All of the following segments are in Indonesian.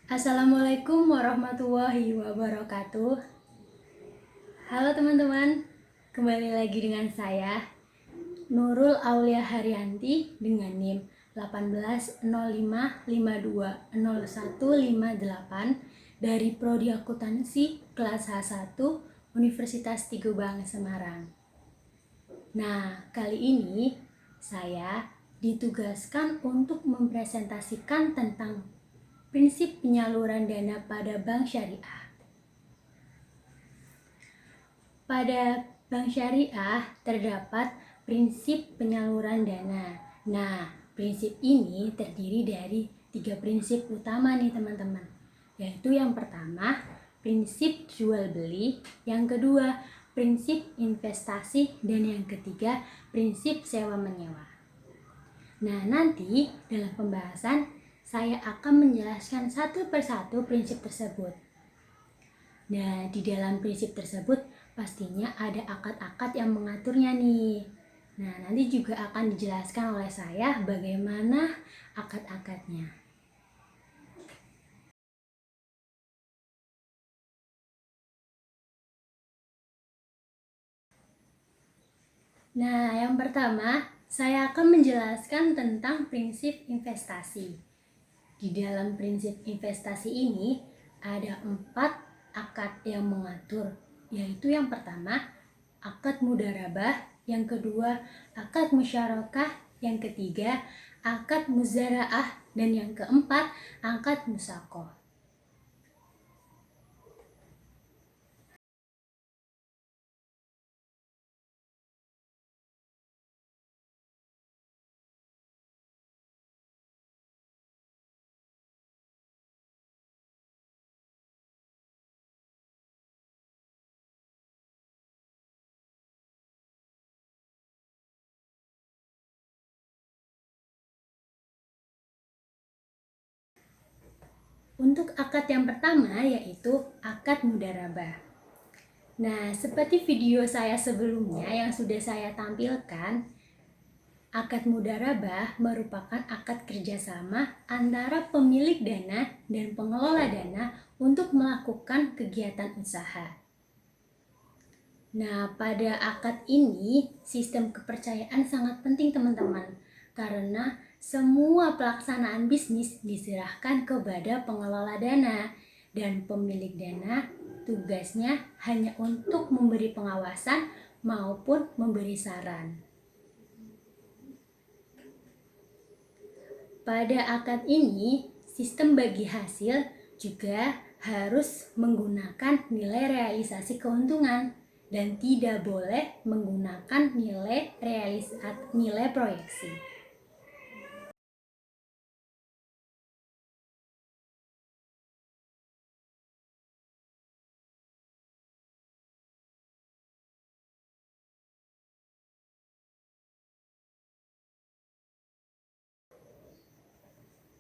Assalamualaikum warahmatullahi wabarakatuh. Halo teman-teman, kembali lagi dengan saya Nurul Aulia Haryanti dengan NIM 1805520158 dari Prodi Akuntansi kelas H1 Universitas Tigo Bang Semarang. Nah, kali ini saya ditugaskan untuk mempresentasikan tentang prinsip penyaluran dana pada bank syariah. Pada bank syariah terdapat prinsip penyaluran dana. Nah, prinsip ini terdiri dari 3 prinsip utama nih teman-teman. Yaitu yang pertama, prinsip jual beli, yang kedua, prinsip investasi, dan yang ketiga, prinsip sewa menyewa. Nah, nanti dalam pembahasan saya akan menjelaskan satu persatu prinsip tersebut. Nah, di dalam prinsip tersebut pastinya ada akad-akad yang mengaturnya nih. Nah, nanti juga akan dijelaskan oleh saya bagaimana akad-akadnya. Nah, yang pertama, saya akan menjelaskan tentang prinsip investasi. Di dalam prinsip investasi ini ada 4 akad yang mengatur, yaitu yang pertama akad mudharabah, yang kedua akad musyarakah, yang ketiga akad muzaraah, dan yang keempat akad musaqah. Untuk akad yang pertama yaitu akad mudharabah. Nah, seperti video saya sebelumnya yang sudah saya tampilkan, akad mudharabah merupakan akad kerjasama antara pemilik dana dan pengelola dana untuk melakukan kegiatan usaha. Nah, pada akad ini sistem kepercayaan sangat penting teman-teman, karena semua pelaksanaan bisnis diserahkan kepada pengelola dana, dan pemilik dana tugasnya hanya untuk memberi pengawasan maupun memberi saran. Pada akad ini, sistem bagi hasil juga harus menggunakan nilai realisasi keuntungan dan tidak boleh menggunakan nilai proyeksi.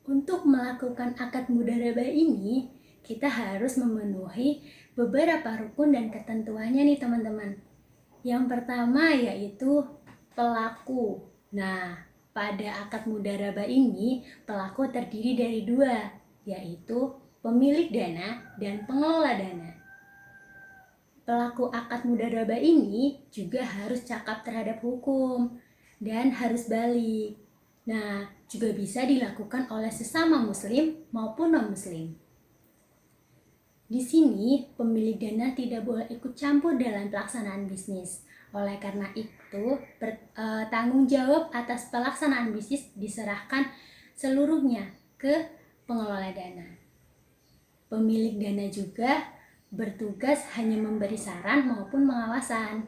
Untuk melakukan akad mudharabah ini, kita harus memenuhi beberapa rukun dan ketentuannya nih teman-teman. Yang pertama yaitu pelaku. Nah, pada akad mudharabah ini, pelaku terdiri dari 2, yaitu pemilik dana dan pengelola dana. Pelaku akad mudharabah ini juga harus cakap terhadap hukum dan harus balik. Nah, juga bisa dilakukan oleh sesama muslim maupun non-muslim. Di sini, pemilik dana tidak boleh ikut campur dalam pelaksanaan bisnis. Oleh karena itu, tanggung jawab atas pelaksanaan bisnis diserahkan seluruhnya ke pengelola dana. Pemilik dana juga bertugas hanya memberi saran maupun pengawasan.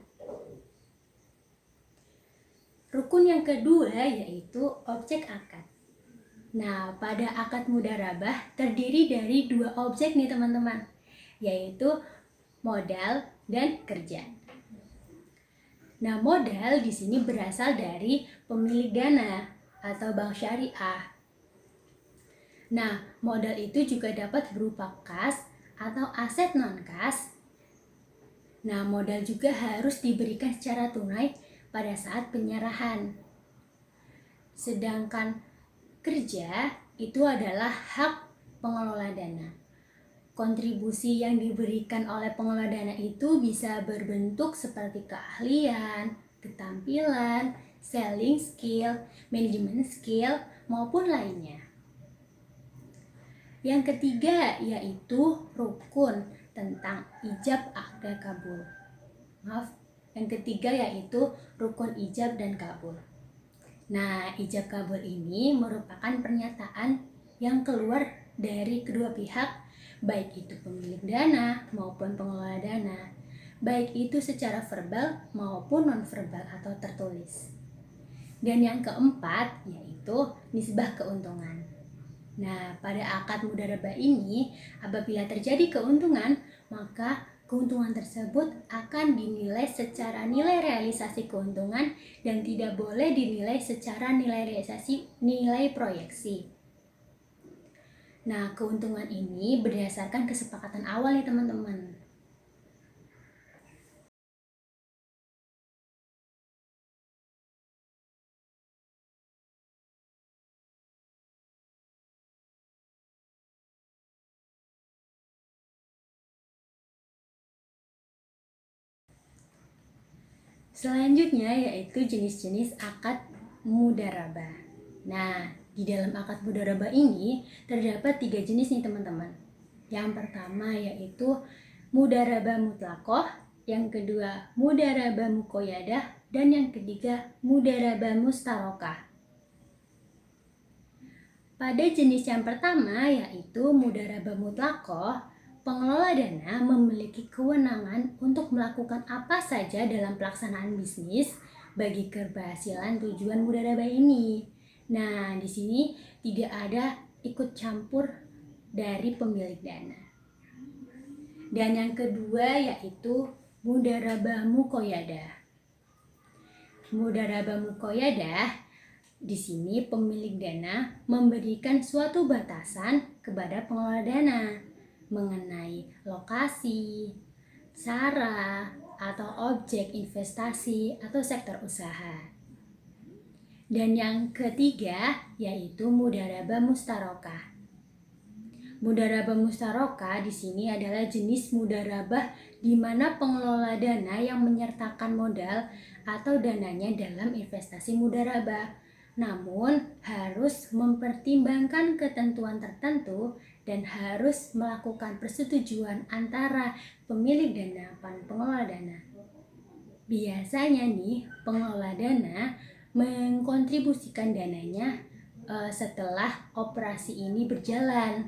Rukun yang kedua yaitu objek akad. Nah, pada akad mudharabah terdiri dari 2 objek nih teman-teman, yaitu modal dan kerja. Nah, modal di sini berasal dari pemilik dana atau bank syariah. Nah, modal itu juga dapat berupa kas atau aset non-kas. Nah, modal juga harus diberikan secara tunai pada saat penyerahan. Sedangkan kerja itu adalah hak pengelola dana. Kontribusi yang diberikan oleh pengelola dana itu bisa berbentuk seperti keahlian, ketampilan, selling skill, manajemen skill, maupun lainnya. Yang ketiga yaitu rukun tentang ijab akda kabul. Yang ketiga yaitu rukun ijab dan kabul. Nah, ijab kabul ini merupakan pernyataan yang keluar dari kedua pihak, baik itu pemilik dana maupun pengelola dana, baik itu secara verbal maupun non-verbal atau tertulis. Dan yang keempat yaitu nisbah keuntungan. Nah, pada akad mudharabah ini, apabila terjadi keuntungan, maka keuntungan tersebut akan dinilai secara nilai realisasi keuntungan dan tidak boleh dinilai secara nilai realisasi nilai proyeksi. Nah, keuntungan ini berdasarkan kesepakatan awal nih teman-teman. Selanjutnya yaitu jenis-jenis akad mudharabah. Nah, di dalam akad mudharabah ini terdapat 3 jenis nih teman-teman. Yang pertama yaitu mudharabah mutlaqoh, yang kedua mudharabah muqayyadah, dan yang ketiga mudharabah mustarokah. Pada jenis yang pertama yaitu mudharabah mutlaqoh, pengelola dana memiliki kewenangan untuk melakukan apa saja dalam pelaksanaan bisnis bagi keberhasilan tujuan mudharabah ini. Nah, di sini tidak ada ikut campur dari pemilik dana. Dan yang kedua yaitu mudharabah muqayyadah. Mudharabah muqayyadah, di sini pemilik dana memberikan suatu batasan kepada pengelola dana mengenai lokasi, cara, atau objek investasi atau sektor usaha. Dan yang ketiga yaitu mudharabah mustarokah. Mudharabah mustarokah di sini adalah jenis mudharabah di mana pengelola dana yang menyertakan modal atau dananya dalam investasi mudharabah, namun harus mempertimbangkan ketentuan tertentu dan harus melakukan persetujuan antara pemilik dana dan pengelola dana. Biasanya nih, pengelola dana mengkontribusikan dananya setelah operasi ini berjalan.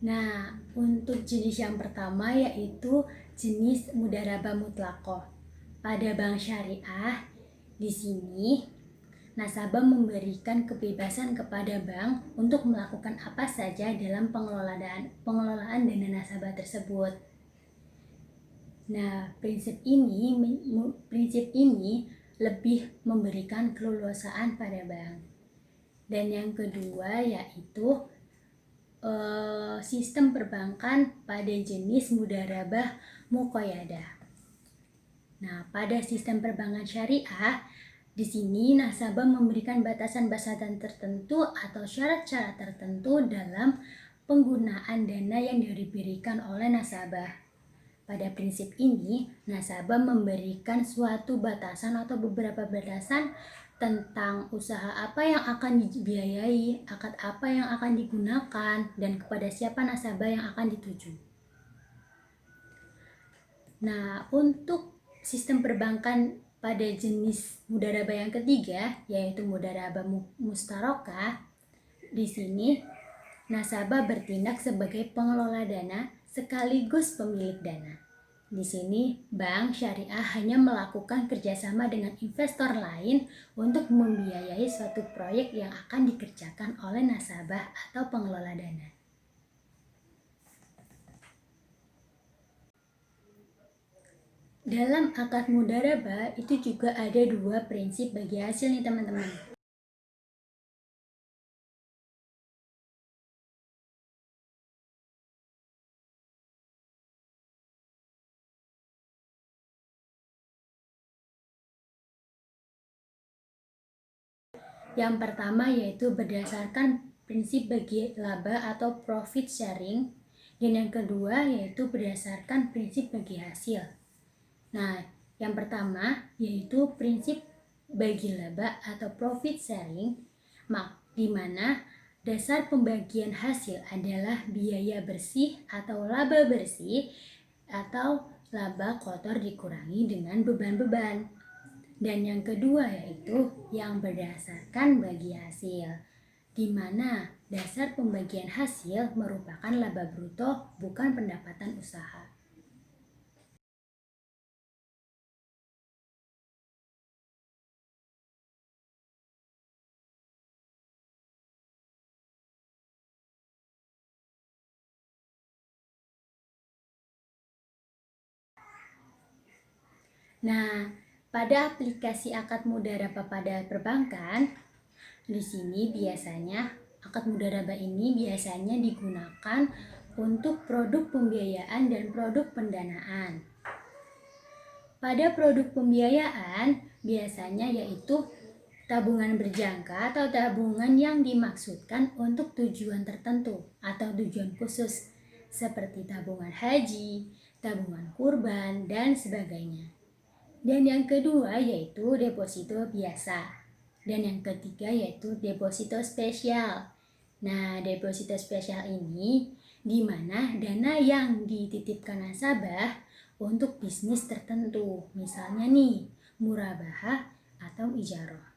Nah, untuk jenis yang pertama yaitu jenis mudharabah mutlaqoh. Pada bank syariah, di sini nasabah memberikan kebebasan kepada bank untuk melakukan apa saja dalam pengelolaan dana nasabah tersebut. Nah, prinsip ini lebih memberikan keleluasaan pada bank. Dan yang kedua yaitu sistem perbankan pada jenis mudharabah muqayyadah. Nah, pada sistem perbankan syariah, di sini nasabah memberikan batasan-batasan tertentu atau syarat-syarat tertentu dalam penggunaan dana yang diberikan oleh nasabah. Pada prinsip ini, nasabah memberikan suatu batasan atau beberapa batasan tentang usaha apa yang akan dibiayai, akad apa yang akan digunakan, dan kepada siapa nasabah yang akan dituju. Nah, untuk sistem perbankan pada jenis mudharabah yang ketiga, yaitu mudharabah mustarokah, di sini nasabah bertindak sebagai pengelola dana sekaligus pemilik dana. Di sini, bank syariah hanya melakukan kerjasama dengan investor lain untuk membiayai suatu proyek yang akan dikerjakan oleh nasabah atau pengelola dana. Dalam akad mudharabah itu juga ada 2 prinsip bagi hasil nih teman-teman. Yang pertama yaitu berdasarkan prinsip bagi laba atau profit sharing, dan yang kedua yaitu berdasarkan prinsip bagi hasil. Nah, yang pertama yaitu prinsip bagi laba atau profit sharing, di mana dasar pembagian hasil adalah biaya bersih atau laba bersih atau laba kotor dikurangi dengan beban-beban. Dan yang kedua yaitu yang berdasarkan bagi hasil, di mana dasar pembagian hasil merupakan laba bruto bukan pendapatan usaha. Nah, pada aplikasi akad mudharabah pada perbankan, di sini biasanya akad mudharabah ini biasanya digunakan untuk produk pembiayaan dan produk pendanaan. Pada produk pembiayaan biasanya yaitu tabungan berjangka atau tabungan yang dimaksudkan untuk tujuan tertentu atau tujuan khusus seperti tabungan haji, tabungan kurban, dan sebagainya. Dan yang kedua yaitu deposito biasa. Dan yang ketiga yaitu deposito spesial. Nah, deposito spesial ini di mana dana yang dititipkan nasabah untuk bisnis tertentu. Misalnya nih, murabahah atau ijarah.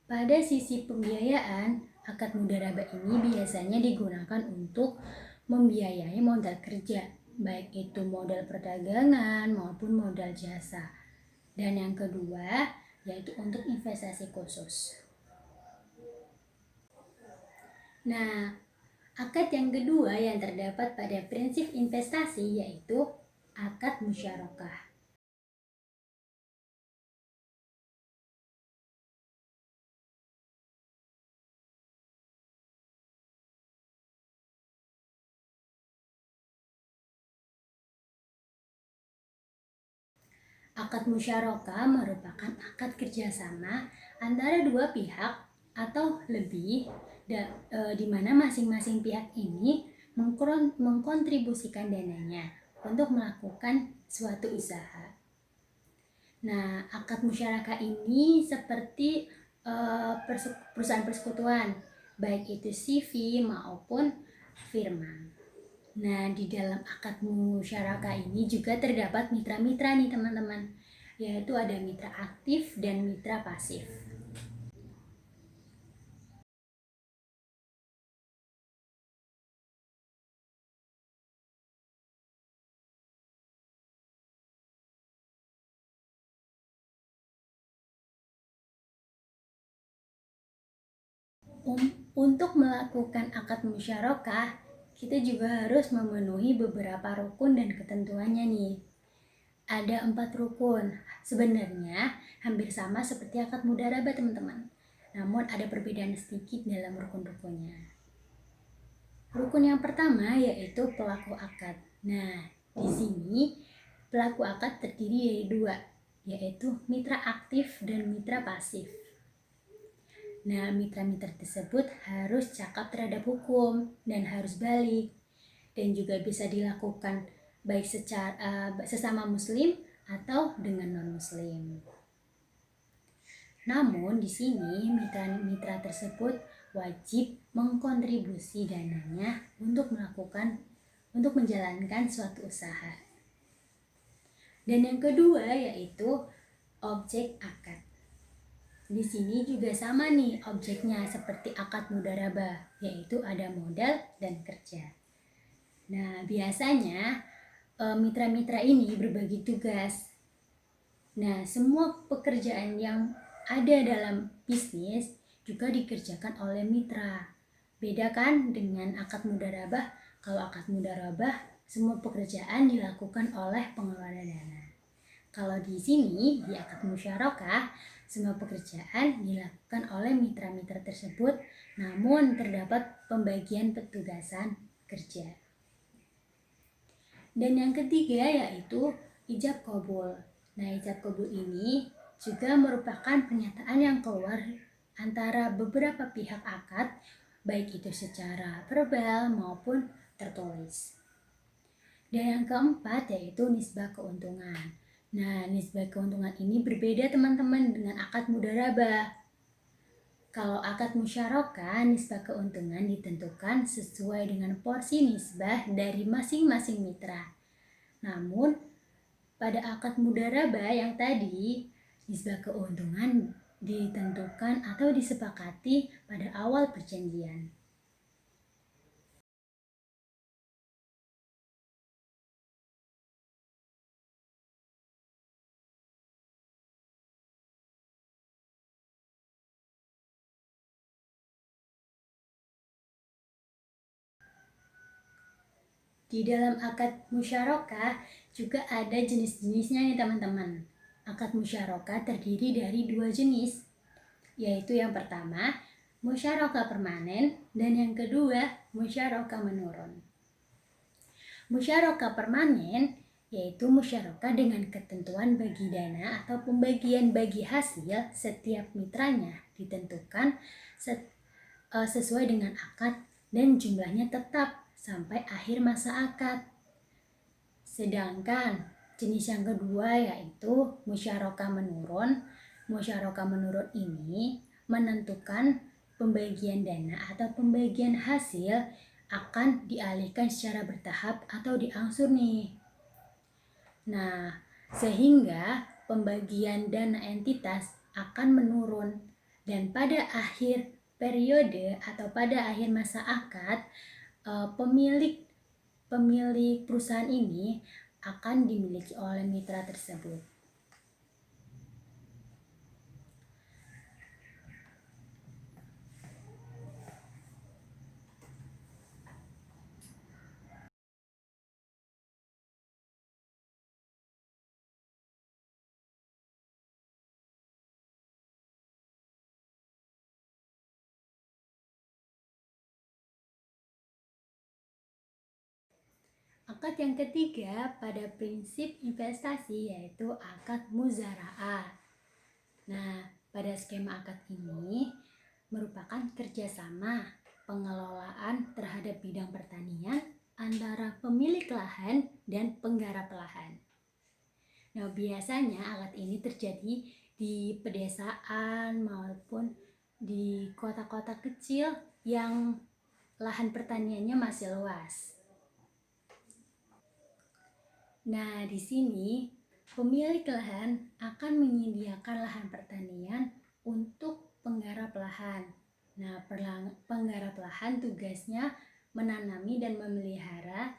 Pada sisi pembiayaan, akad mudharabah ini biasanya digunakan untuk membiayai modal kerja, baik itu modal perdagangan maupun modal jasa. Dan yang kedua, yaitu untuk investasi khusus. Nah, akad yang kedua yang terdapat pada prinsip investasi yaitu akad musyarakah. Akad musyarakah merupakan akad kerjasama antara dua pihak atau lebih, di mana masing-masing pihak ini mengkontribusikan dananya untuk melakukan suatu usaha. Nah, akad musyarakah ini seperti perusahaan persekutuan, baik itu CV maupun firman. Nah, di dalam akad musyarakah ini juga terdapat mitra-mitra nih teman-teman, yaitu ada mitra aktif dan mitra pasif. Untuk melakukan akad musyarakah, kita juga harus memenuhi beberapa rukun dan ketentuannya nih. Ada 4 rukun. Sebenarnya hampir sama seperti akad mudharabah teman-teman. Namun ada perbedaan sedikit dalam rukun-rukunnya. Rukun yang pertama yaitu pelaku akad. Nah, di sini pelaku akad terdiri dari 2, yaitu mitra aktif dan mitra pasif. Nah, mitra-mitra tersebut harus cakap terhadap hukum dan harus balik, dan juga bisa dilakukan baik secara sesama muslim atau dengan non-muslim. Namun di sini mitra-mitra tersebut wajib mengkontribusi dananya untuk menjalankan suatu usaha. Dan yang kedua yaitu objek akad. Di sini juga sama nih objeknya seperti akad mudharabah, yaitu ada modal dan kerja. Nah, biasanya mitra-mitra ini berbagi tugas. Nah, semua pekerjaan yang ada dalam bisnis juga dikerjakan oleh mitra. Beda kan dengan akad mudharabah? Kalau akad mudharabah, semua pekerjaan dilakukan oleh pengelola dana. Kalau di sini, di akad musyarakah, semua pekerjaan dilakukan oleh mitra-mitra tersebut, namun terdapat pembagian petugasan kerja. Dan yang ketiga yaitu ijab qabul. Nah, ijab qabul ini juga merupakan pernyataan yang keluar antara beberapa pihak akad, baik itu secara verbal maupun tertulis. Dan yang keempat yaitu nisbah keuntungan. Nah, nisbah keuntungan ini berbeda teman-teman dengan akad mudharabah. Kalau akad musyarakah, nisbah keuntungan ditentukan sesuai dengan porsi nisbah dari masing-masing mitra. Namun, pada akad mudharabah yang tadi, nisbah keuntungan ditentukan atau disepakati pada awal perjanjian. Di dalam akad musyarakah juga ada jenis-jenisnya nih teman-teman. Akad musyarakah terdiri dari dua jenis, yaitu yang pertama musyarakah permanen dan yang kedua musyarakah menurun. Musyarakah permanen yaitu musyarakah dengan ketentuan bagi dana atau pembagian bagi hasil setiap mitranya ditentukan sesuai dengan akad dan jumlahnya tetap sampai akhir masa akad. Sedangkan jenis yang kedua yaitu musyarakah menurun. Musyarakah menurun ini menentukan pembagian dana atau pembagian hasil akan dialihkan secara bertahap atau diangsur nih. Nah, sehingga pembagian dana entitas akan menurun dan pada akhir periode atau pada akhir masa akad pemilik perusahaan ini akan dimiliki oleh mitra tersebut. Akad yang ketiga pada prinsip investasi yaitu akad muzara'ah. Nah, pada skema akad ini merupakan kerjasama pengelolaan terhadap bidang pertanian antara pemilik lahan dan penggarap lahan. Nah, biasanya akad ini terjadi di pedesaan maupun di kota-kota kecil yang lahan pertaniannya masih luas. Nah, di sini pemilik lahan akan menyediakan lahan pertanian untuk penggarap lahan. Nah, penggarap lahan tugasnya menanami dan memelihara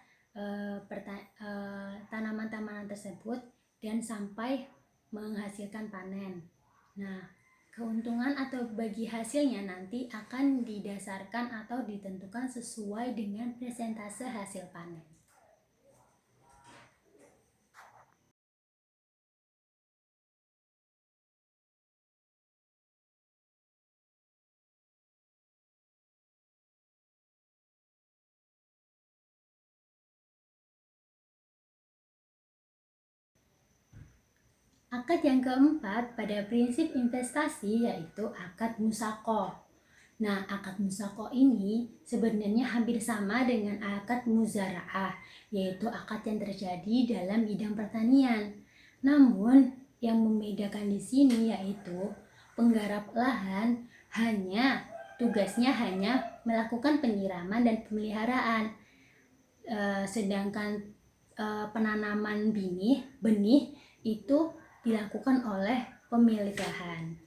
tanaman-tanaman tersebut dan sampai menghasilkan panen. Nah, keuntungan atau bagi hasilnya nanti akan didasarkan atau ditentukan sesuai dengan persentase hasil panen. Akad yang keempat pada prinsip investasi yaitu akad musaqah. Nah, akad musaqah ini sebenarnya hampir sama dengan akad muzara'ah, yaitu akad yang terjadi dalam bidang pertanian. Namun, yang membedakan di sini yaitu penggarap lahan tugasnya hanya melakukan penyiraman dan pemeliharaan. Sedangkan penanaman benih itu dilakukan oleh pemilik lahan.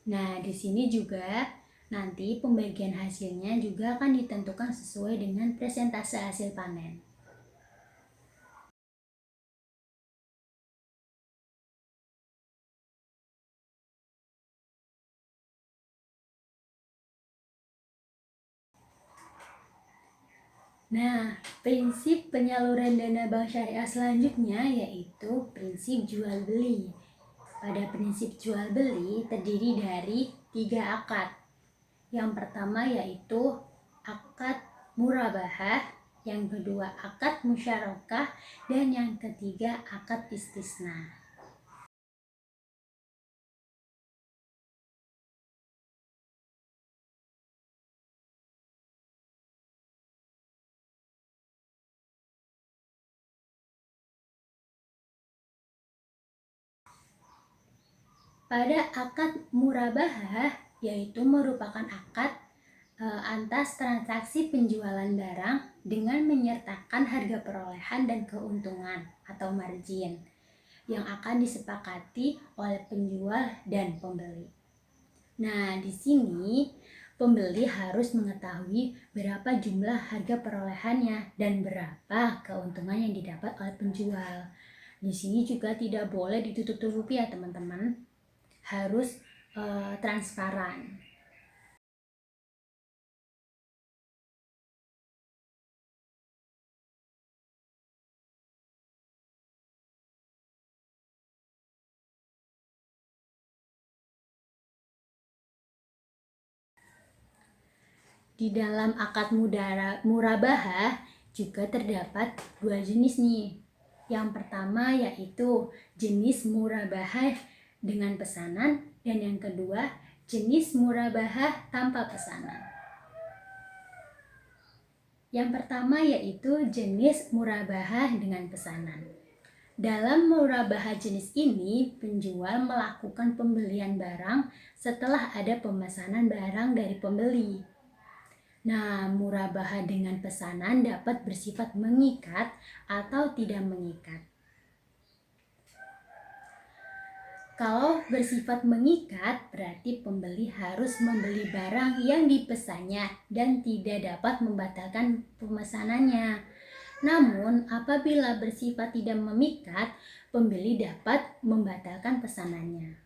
Nah, di sini juga nanti pembagian hasilnya juga akan ditentukan sesuai dengan persentase hasil panen. Nah, prinsip penyaluran dana bank syariah selanjutnya yaitu prinsip jual beli. Pada prinsip jual beli terdiri dari 3 akad. Yang pertama yaitu akad murabahah, yang kedua akad musyarakah, dan yang ketiga akad istisna. Pada akad murabahah, yaitu merupakan akad atas transaksi penjualan barang dengan menyertakan harga perolehan dan keuntungan atau margin yang akan disepakati oleh penjual dan pembeli. Nah, di sini pembeli harus mengetahui berapa jumlah harga perolehannya dan berapa keuntungan yang didapat oleh penjual. Di sini juga tidak boleh ditutup-tutupi ya teman-teman, harus transparan. Di dalam akad murabahah juga terdapat dua jenis nih. Yang pertama yaitu jenis murabahah dengan pesanan, dan yang kedua jenis murabahah tanpa pesanan. Yang pertama yaitu jenis murabahah dengan pesanan. Dalam murabahah jenis ini, penjual melakukan pembelian barang setelah ada pemesanan barang dari pembeli. Nah, murabahah dengan pesanan dapat bersifat mengikat atau tidak mengikat. Kalau bersifat mengikat, berarti pembeli harus membeli barang yang dipesannya dan tidak dapat membatalkan pemesanannya. Namun, apabila bersifat tidak memikat, pembeli dapat membatalkan pesanannya.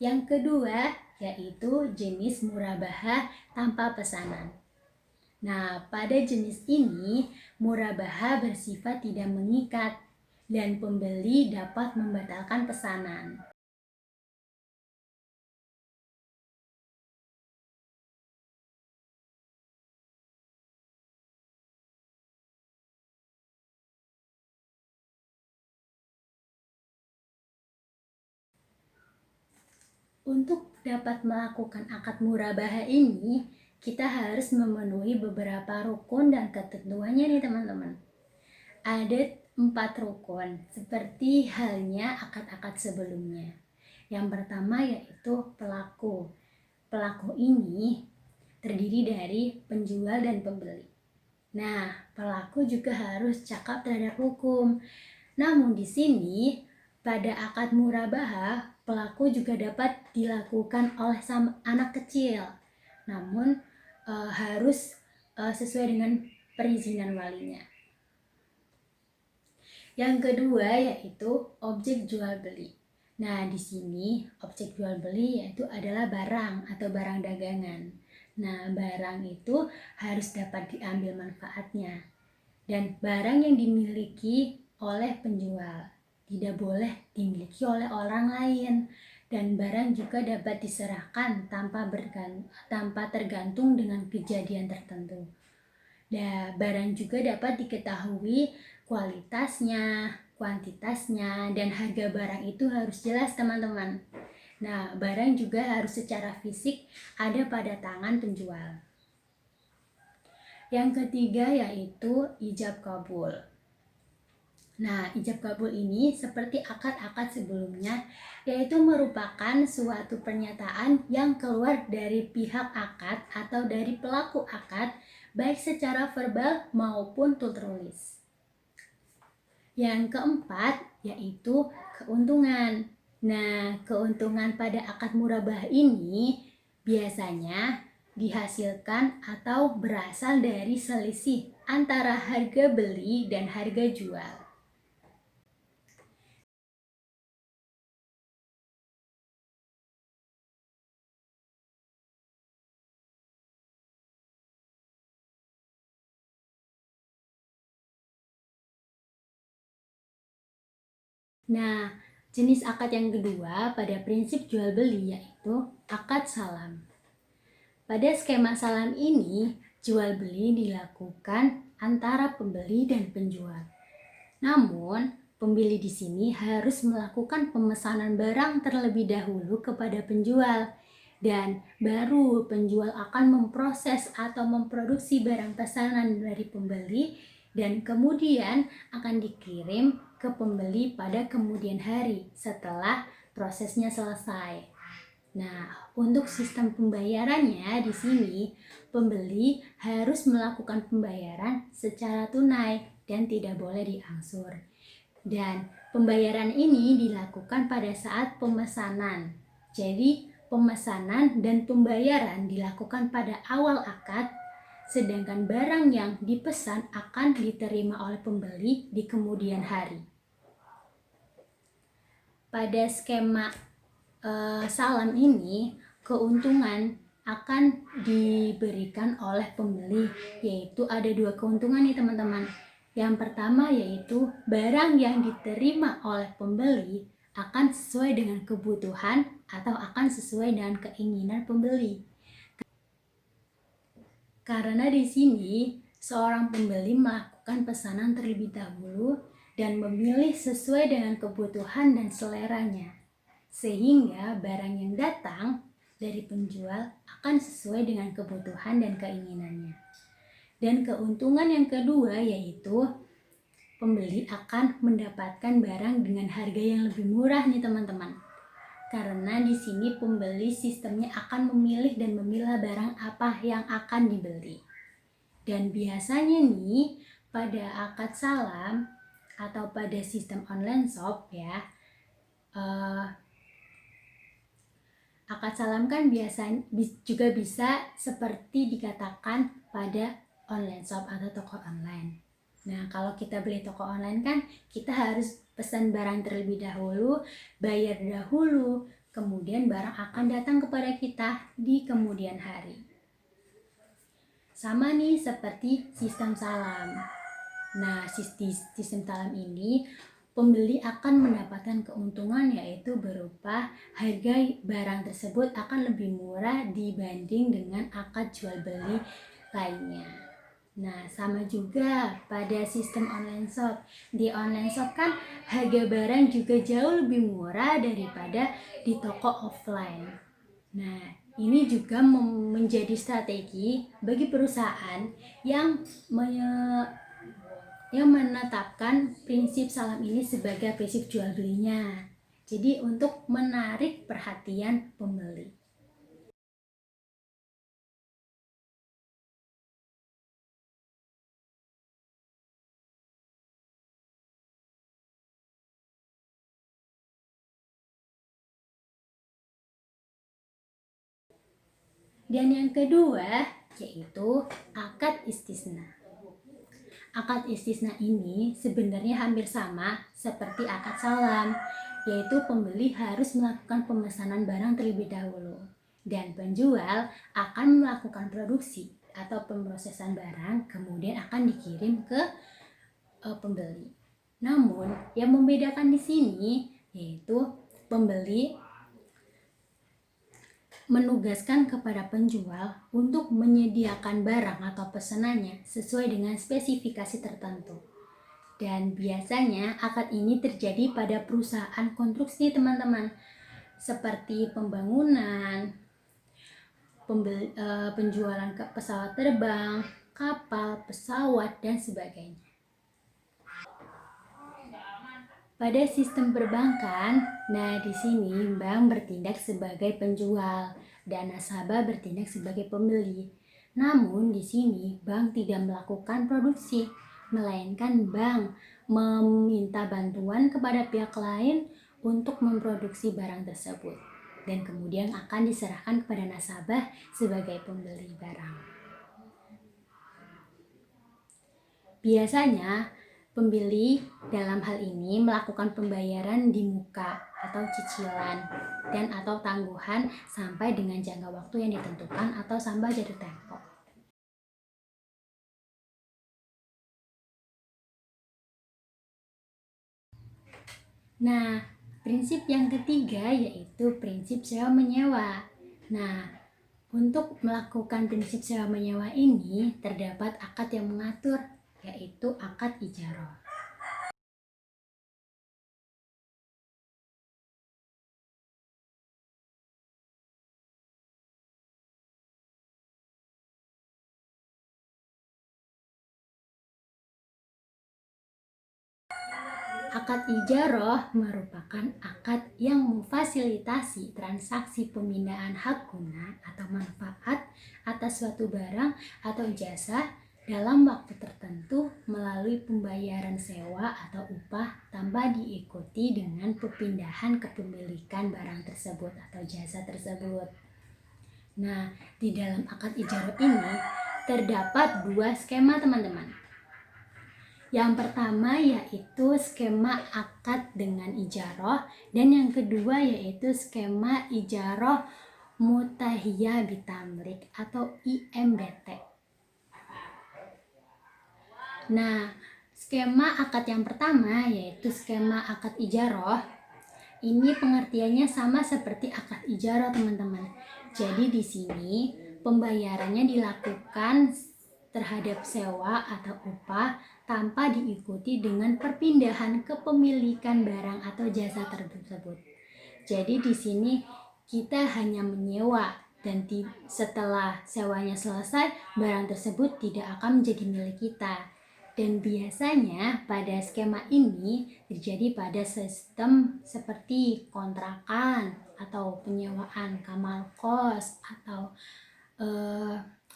Yang kedua, yaitu jenis murabahah tanpa pesanan. Nah, pada jenis ini, murabahah bersifat tidak mengikat dan pembeli dapat membatalkan pesanan. Untuk dapat melakukan akad murabahah ini, kita harus memenuhi beberapa rukun dan ketentuannya nih teman-teman. Ada 4 rukun, seperti halnya akad-akad sebelumnya. Yang pertama yaitu pelaku. Pelaku ini terdiri dari penjual dan pembeli. Nah, pelaku juga harus cakap terhadap hukum. Namun di sini pada akad murabahah, pelaku juga dapat dilakukan oleh anak kecil. Namun harus sesuai dengan perizinan walinya. Yang kedua yaitu objek jual beli. Nah, di sini objek jual beli yaitu adalah barang atau barang dagangan. Nah, barang itu harus dapat diambil manfaatnya. Dan barang yang dimiliki oleh penjual tidak boleh dimiliki oleh orang lain. Dan barang juga dapat diserahkan tanpa tergantung dengan kejadian tertentu. Dan barang juga dapat diketahui kualitasnya, kuantitasnya, dan harga barang itu harus jelas teman-teman. Nah, barang juga harus secara fisik ada pada tangan penjual. Yang ketiga yaitu ijab kabul. Nah, ijab kabul ini seperti akad-akad sebelumnya, yaitu merupakan suatu pernyataan yang keluar dari pihak akad atau dari pelaku akad, baik secara verbal maupun tertulis. Yang keempat yaitu keuntungan. Nah, keuntungan pada akad murabahah ini biasanya dihasilkan atau berasal dari selisih antara harga beli dan harga jual. Nah, jenis akad yang kedua pada prinsip jual beli yaitu akad salam. Pada skema salam ini, jual beli dilakukan antara pembeli dan penjual. Namun, pembeli di sini harus melakukan pemesanan barang terlebih dahulu kepada penjual, dan baru penjual akan memproses atau memproduksi barang pesanan dari pembeli dan kemudian akan dikirim ke pembeli pada kemudian hari setelah prosesnya selesai. Nah, untuk sistem pembayarannya di sini, pembeli harus melakukan pembayaran secara tunai dan tidak boleh diangsur. Dan pembayaran ini dilakukan pada saat pemesanan. Jadi, pemesanan dan pembayaran dilakukan pada awal akad, sedangkan barang yang dipesan akan diterima oleh pembeli di kemudian hari. Pada skema salam ini, keuntungan akan diberikan oleh pembeli, yaitu ada 2 keuntungan nih teman-teman. Yang pertama yaitu barang yang diterima oleh pembeli akan sesuai dengan kebutuhan atau akan sesuai dengan keinginan pembeli. Karena di sini seorang pembeli melakukan pesanan terlebih dahulu dan memilih sesuai dengan kebutuhan dan seleranya, sehingga barang yang datang dari penjual akan sesuai dengan kebutuhan dan keinginannya. Dan keuntungan yang kedua yaitu pembeli akan mendapatkan barang dengan harga yang lebih murah nih teman-teman. Karena di sini pembeli sistemnya akan memilih dan memilah barang apa yang akan dibeli. Dan biasanya nih pada akad salam atau pada sistem online shop ya, akad salam kan biasanya juga bisa seperti dikatakan pada online shop atau toko online. Nah, kalau kita beli toko online kan kita harus pesan barang terlebih dahulu, bayar dahulu, kemudian barang akan datang kepada kita di kemudian hari. Sama nih seperti sistem salam. Nah, sistem salam ini pembeli akan mendapatkan keuntungan yaitu berupa harga barang tersebut akan lebih murah dibanding dengan akad jual beli lainnya. Nah, sama juga pada sistem online shop. Di online shop kan harga barang juga jauh lebih murah daripada di toko offline. Nah, ini juga menjadi strategi bagi perusahaan yang menetapkan prinsip salam ini sebagai prinsip jual belinya. Jadi untuk menarik perhatian pembeli. Dan yang kedua yaitu akad istisna. Akad istisna ini sebenarnya hampir sama seperti akad salam, yaitu pembeli harus melakukan pemesanan barang terlebih dahulu dan penjual akan melakukan produksi atau pemrosesan barang kemudian akan dikirim ke pembeli. Namun yang membedakan di sini yaitu pembeli menugaskan kepada penjual untuk menyediakan barang atau pesanannya sesuai dengan spesifikasi tertentu. Dan biasanya akad ini terjadi pada perusahaan konstruksi teman-teman, seperti pembangunan, penjualan pesawat terbang, kapal, pesawat, dan sebagainya. Pada sistem perbankan, nah di sini bank bertindak sebagai penjual dan nasabah bertindak sebagai pembeli. Namun di sini bank tidak melakukan produksi, melainkan bank meminta bantuan kepada pihak lain untuk memproduksi barang tersebut dan kemudian akan diserahkan kepada nasabah sebagai pembeli barang. Biasanya pembeli dalam hal ini melakukan pembayaran di muka atau cicilan dan atau tangguhan sampai dengan jangka waktu yang ditentukan atau sampai jatuh tempo. Nah, prinsip yang ketiga yaitu prinsip sewa menyewa. Nah, untuk melakukan prinsip sewa menyewa ini terdapat akad yang mengatur yaitu akad ijarah. Akad ijarah merupakan akad yang memfasilitasi transaksi pemindahan hak guna atau manfaat atas suatu barang atau jasa dalam waktu tertentu melalui pembayaran sewa atau upah tanpa diikuti dengan perpindahan kepemilikan barang tersebut atau jasa tersebut. Nah, di dalam akad ijarah ini terdapat dua skema, teman-teman. Yang pertama yaitu skema akad dengan ijarah, dan yang kedua yaitu skema ijarah mutahiyah bitamlik atau IMBT. Nah, skema akad yang pertama yaitu skema akad ijarah. Ini pengertiannya sama seperti akad ijarah, teman-teman. Jadi di sini pembayarannya dilakukan terhadap sewa atau upah tanpa diikuti dengan perpindahan kepemilikan barang atau jasa tersebut. Jadi di sini kita hanya menyewa, dan setelah sewanya selesai, barang tersebut tidak akan menjadi milik kita. Dan biasanya pada skema ini terjadi pada sistem seperti kontrakan atau penyewaan kamar kos atau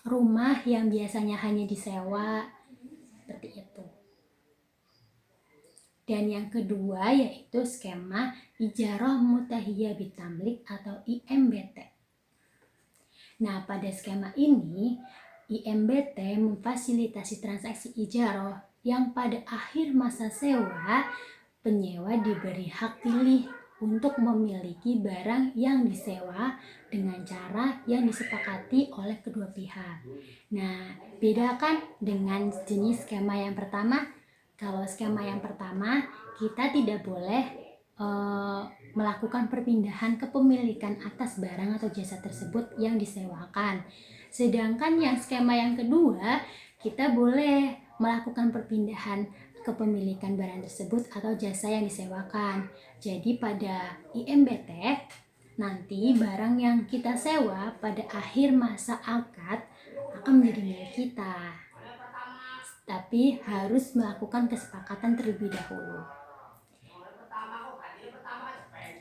rumah yang biasanya hanya disewa, seperti itu. Dan yang kedua yaitu skema ijarah mutahiyah bitamlik atau IMBT. Nah, pada skema ini IMBT memfasilitasi transaksi ijarah yang pada akhir masa sewa penyewa diberi hak pilih untuk memiliki barang yang disewa dengan cara yang disepakati oleh kedua pihak. Nah, bedakan dengan jenis skema yang pertama. Kalau skema yang pertama, kita tidak boleh melakukan perpindahan kepemilikan atas barang atau jasa tersebut yang disewakan. Sedangkan yang skema yang kedua, kita boleh melakukan perpindahan kepemilikan barang tersebut atau jasa yang disewakan. Jadi pada IMBT nanti barang yang kita sewa pada akhir masa akad akan menjadi milik kita, tapi harus melakukan kesepakatan terlebih dahulu.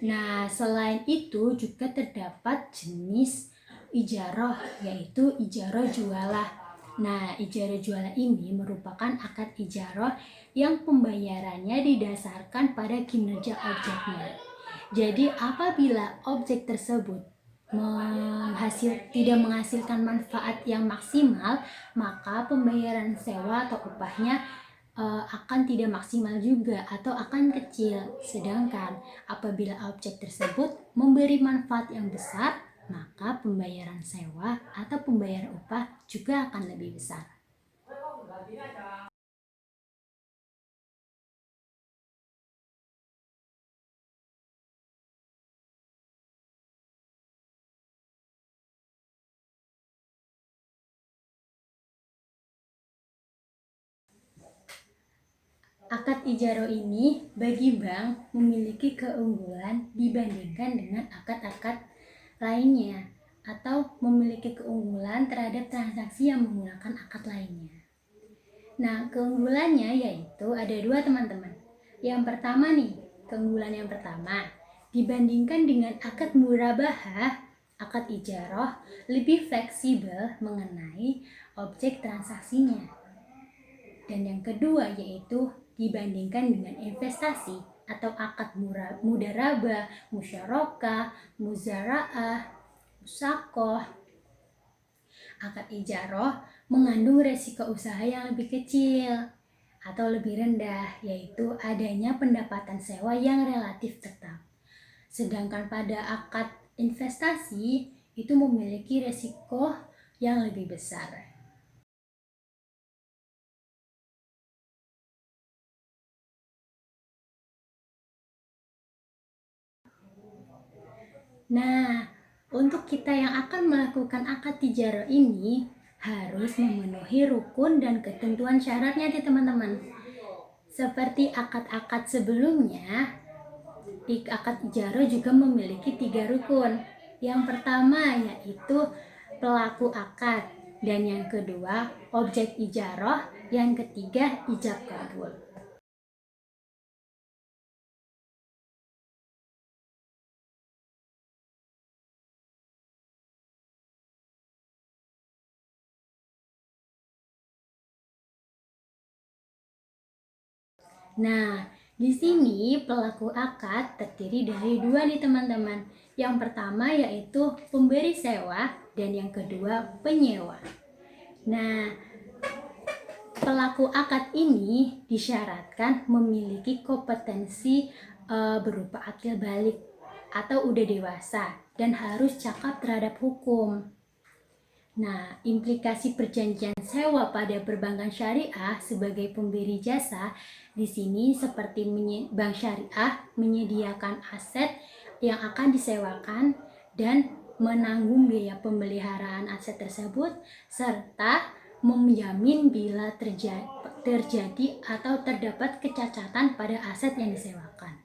Nah, selain itu juga terdapat jenis ijarah, yaitu ijarah jualah. Nah, ijarah jualah ini merupakan akad ijarah yang pembayarannya didasarkan pada kinerja objeknya. Jadi apabila objek tersebut tidak menghasilkan manfaat yang maksimal, maka pembayaran sewa atau upahnya akan tidak maksimal juga atau akan kecil. Sedangkan apabila objek tersebut memberi manfaat yang besar, maka pembayaran sewa atau pembayaran upah juga akan lebih besar. Akad ijarah ini bagi bank memiliki keunggulan dibandingkan dengan akad-akad lainnya, atau memiliki keunggulan terhadap transaksi yang menggunakan akad lainnya. Nah, keunggulannya yaitu ada dua, teman-teman. Yang pertama nih, keunggulan yang pertama, dibandingkan dengan akad murabahah, akad ijarah lebih fleksibel mengenai objek transaksinya. Dan yang kedua yaitu dibandingkan dengan investasi atau akad mudarabah, musyarakah, muzara'ah, musakoh, akad ijarah mengandung resiko usaha yang lebih kecil atau lebih rendah, yaitu adanya pendapatan sewa yang relatif tetap. Sedangkan pada akad investasi itu memiliki resiko yang lebih besar. Nah, untuk kita yang akan melakukan akad ijarah ini harus memenuhi rukun dan ketentuan syaratnya nih, teman-teman. Seperti akad-akad sebelumnya, di akad ijarah juga memiliki 3 rukun. Yang pertama yaitu pelaku akad, dan yang kedua objek ijarah, yang ketiga ijab kabul. Nah, di sini pelaku akad terdiri dari dua nih teman-teman. Yang pertama yaitu pemberi sewa dan yang kedua penyewa. Nah, pelaku akad ini disyaratkan memiliki kompetensi berupa akil balik atau udah dewasa dan harus cakap terhadap hukum. Nah, implikasi perjanjian sewa pada perbankan syariah sebagai pemberi jasa di sini seperti bank syariah menyediakan aset yang akan disewakan dan menanggung biaya pemeliharaan aset tersebut serta menjamin bila terjadi atau terdapat kecacatan pada aset yang disewakan.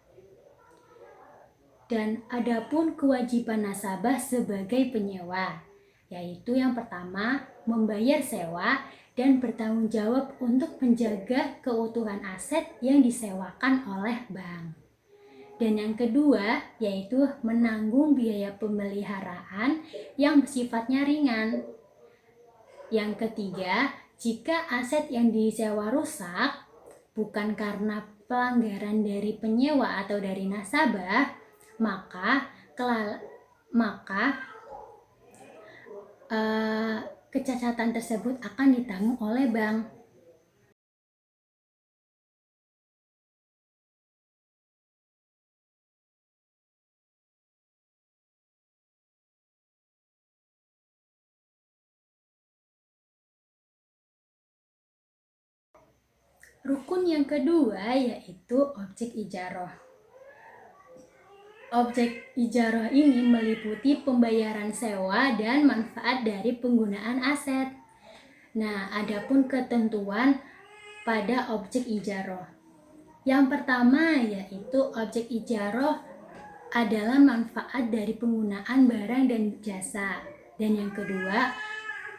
Dan adapun kewajiban nasabah sebagai penyewa, yaitu yang pertama membayar sewa dan bertanggung jawab untuk menjaga keutuhan aset yang disewakan oleh bank. Dan yang kedua yaitu menanggung biaya pemeliharaan yang sifatnya ringan. Yang ketiga, jika aset yang disewa rusak bukan karena pelanggaran dari penyewa atau dari nasabah, maka kecacatan tersebut akan ditanggung oleh bank. Rukun yang kedua yaitu objek ijaroh. Objek ijaroh ini meliputi pembayaran sewa dan manfaat dari penggunaan aset. Nah, adapun ketentuan pada objek ijaroh. Yang pertama yaitu objek ijaroh adalah manfaat dari penggunaan barang dan jasa. Dan yang kedua,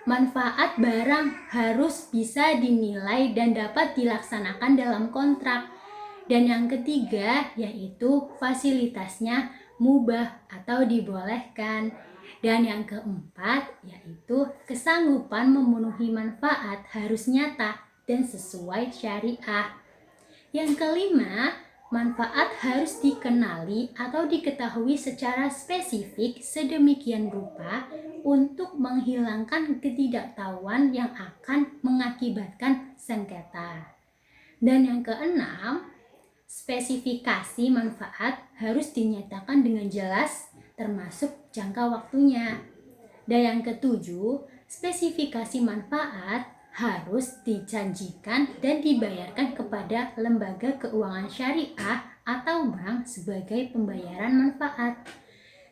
manfaat barang harus bisa dinilai dan dapat dilaksanakan dalam kontrak. Dan yang ketiga yaitu fasilitasnya mubah atau dibolehkan. Dan yang keempat yaitu kesanggupan memenuhi manfaat harus nyata dan sesuai syariah. Yang kelima, manfaat harus dikenali atau diketahui secara spesifik sedemikian rupa untuk menghilangkan ketidaktahuan yang akan mengakibatkan sengketa. Dan yang keenam, spesifikasi manfaat harus dinyatakan dengan jelas termasuk jangka waktunya. Dan yang ketujuh, spesifikasi manfaat harus dijanjikan dan dibayarkan kepada lembaga keuangan syariah atau bank sebagai pembayaran manfaat.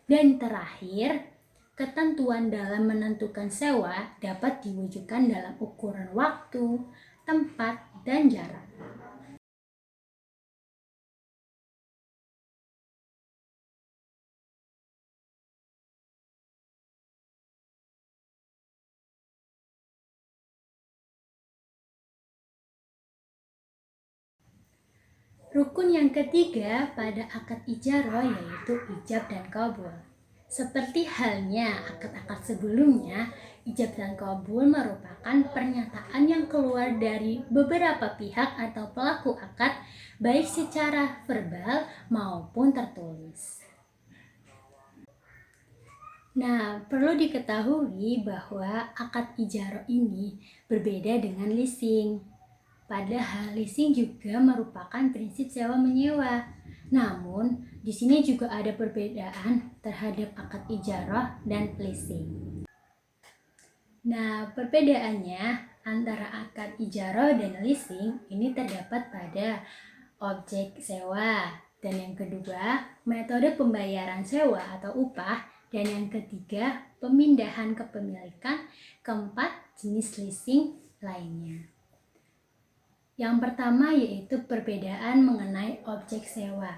Dan terakhir, ketentuan dalam menentukan sewa dapat diwujudkan dalam ukuran waktu, tempat, dan jarak. Rukun yang ketiga pada akad ijarah yaitu ijab dan qabul. Seperti halnya akad-akad sebelumnya, ijab dan qabul merupakan pernyataan yang keluar dari beberapa pihak atau pelaku akad baik secara verbal maupun tertulis. Nah, perlu diketahui bahwa akad ijarah ini berbeda dengan leasing. Padahal leasing juga merupakan prinsip sewa menyewa. Namun, di sini juga ada perbedaan terhadap akad ijarah dan leasing. Nah, perbedaannya antara akad ijarah dan leasing ini terdapat pada objek sewa, dan yang kedua, metode pembayaran sewa atau upah, dan yang ketiga, pemindahan kepemilikan, keempat, jenis leasing lainnya. Yang pertama yaitu perbedaan mengenai objek sewa.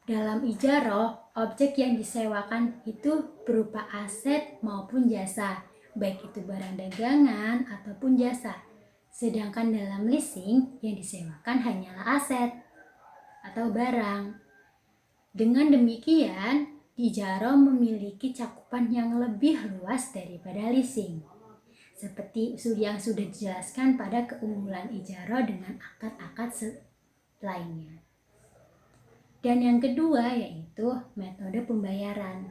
Dalam ijarah, objek yang disewakan itu berupa aset maupun jasa, baik itu barang dagangan ataupun jasa. Sedangkan dalam leasing yang disewakan hanyalah aset atau barang. Dengan demikian, ijarah memiliki cakupan yang lebih luas daripada leasing. Seperti yang sudah dijelaskan pada keunggulan ijarah dengan akad-akad lainnya. Dan yang kedua yaitu metode pembayaran.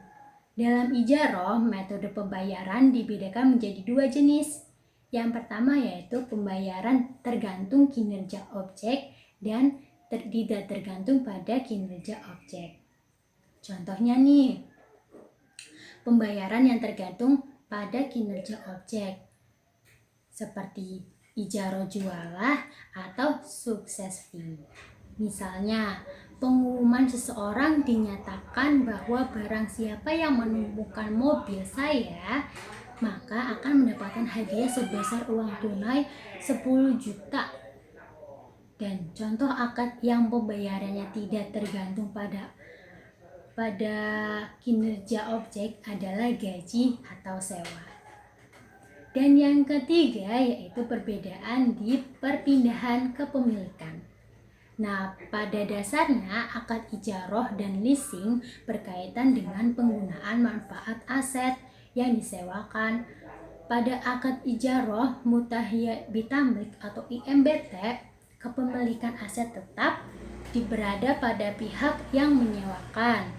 Dalam ijaroh, metode pembayaran dibedakan menjadi dua jenis. Yang pertama yaitu pembayaran tergantung kinerja objek dan tidak tergantung pada kinerja objek. Contohnya nih, pembayaran yang tergantung pada kinerja objek seperti ijaroh jualah atau sukses fee. Misalnya, pengumuman seseorang dinyatakan bahwa barang siapa yang menemukan mobil saya, maka akan mendapatkan hadiah sebesar uang tunai 10 juta. Dan contoh akad yang pembayarannya tidak tergantung pada kinerja objek adalah gaji atau sewa. Dan yang ketiga yaitu perbedaan di perpindahan kepemilikan. Nah, pada dasarnya akad ijaroh dan leasing berkaitan dengan penggunaan manfaat aset yang disewakan. Pada akad ijaroh mutahiyah bitamlik atau IMBT, kepemilikan aset tetap berada pada pihak yang menyewakan.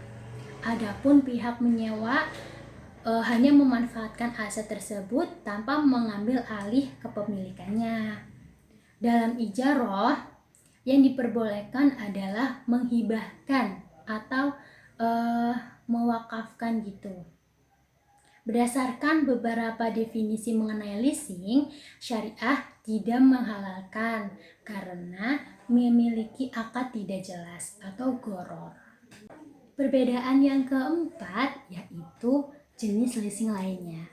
Adapun pihak menyewa hanya memanfaatkan aset tersebut tanpa mengambil alih kepemilikannya. Dalam ijaroh, yang diperbolehkan adalah menghibahkan atau mewakafkan gitu. Berdasarkan beberapa definisi mengenai leasing, syariah tidak menghalalkan karena memiliki akad tidak jelas atau gharar. Perbedaan yang keempat yaitu jenis leasing lainnya.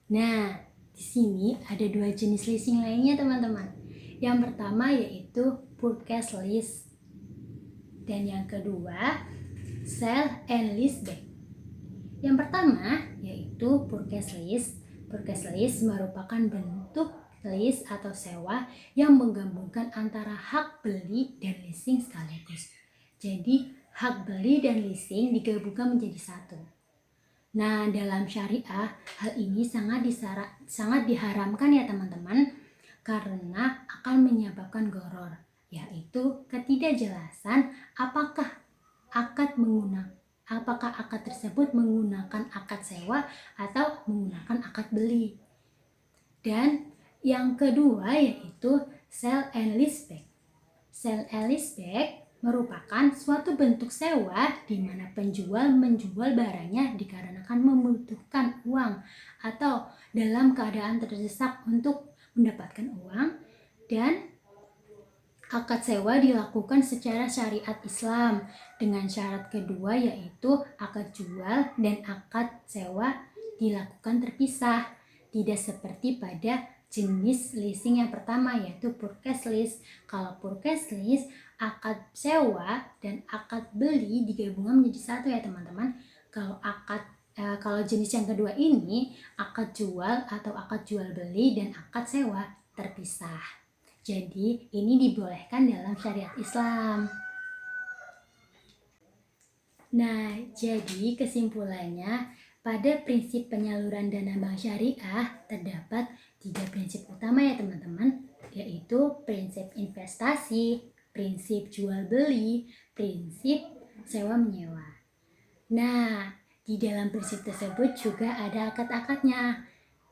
Nah, di sini ada dua jenis leasing lainnya teman-teman. Yang pertama yaitu purchase lease dan yang kedua sell and lease back. Yang pertama yaitu purchase lease. Purchase lease merupakan bentuk lease atau sewa yang menggabungkan antara hak beli dan leasing sekaligus. Jadi hak beli dan leasing digabungkan menjadi satu. Nah, dalam syariah hal ini sangat diharamkan ya teman-teman, karena akan menyebabkan gharar, yaitu ketidakjelasan apakah akad tersebut menggunakan akad sewa atau menggunakan akad beli. Dan yang kedua yaitu sell and lease back. Sell and lease back merupakan suatu bentuk sewa di mana penjual menjual barangnya dikarenakan membutuhkan uang atau dalam keadaan terdesak untuk mendapatkan uang, dan akad sewa dilakukan secara syariat Islam dengan syarat kedua yaitu akad jual dan akad sewa dilakukan terpisah, tidak seperti pada jenis leasing yang pertama yaitu purchase lease. Kalau purchase lease, akad sewa dan akad beli digabungkan menjadi satu ya teman-teman. Kalau jenis yang kedua ini akad jual atau akad jual beli dan akad sewa terpisah. Jadi ini dibolehkan dalam syariat Islam. Nah, jadi kesimpulannya pada prinsip penyaluran dana bank syariah terdapat 3 prinsip utama ya teman-teman, yaitu prinsip investasi, prinsip jual beli, prinsip sewa menyewa. Nah, di dalam prinsip tersebut juga ada akad-akadnya.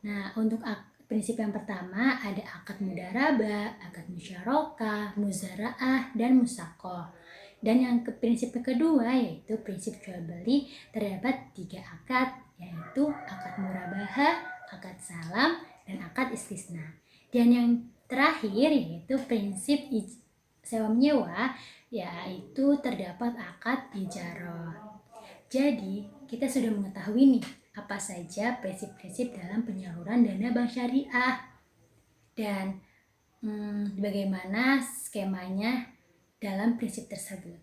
Nah, untuk prinsip yang pertama ada akad mudarabah, akad musyarakah, muzaraah, dan musaqah. Dan yang prinsip kedua yaitu prinsip jual beli terdapat 3 akad, yaitu akad murabahah, akad salam, dan akad istisna. Dan yang terakhir yaitu prinsip sewa menyewa, yaitu terdapat akad ijarah. Jadi kita sudah mengetahui nih apa saja prinsip-prinsip dalam penyaluran dana bank syariah dan bagaimana skemanya dalam prinsip tersebut.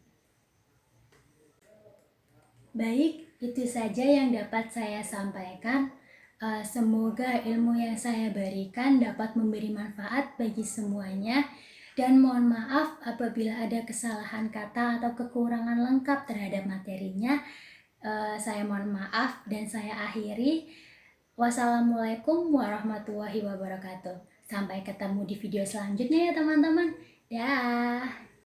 Baik, itu saja yang dapat saya sampaikan. Semoga ilmu yang saya berikan dapat memberi manfaat bagi semuanya, dan mohon maaf apabila ada kesalahan kata atau kekurangan lengkap terhadap materinya. Saya mohon maaf dan saya akhiri. Wassalamualaikum warahmatullahi wabarakatuh. Sampai ketemu di video selanjutnya ya teman-teman. Dah.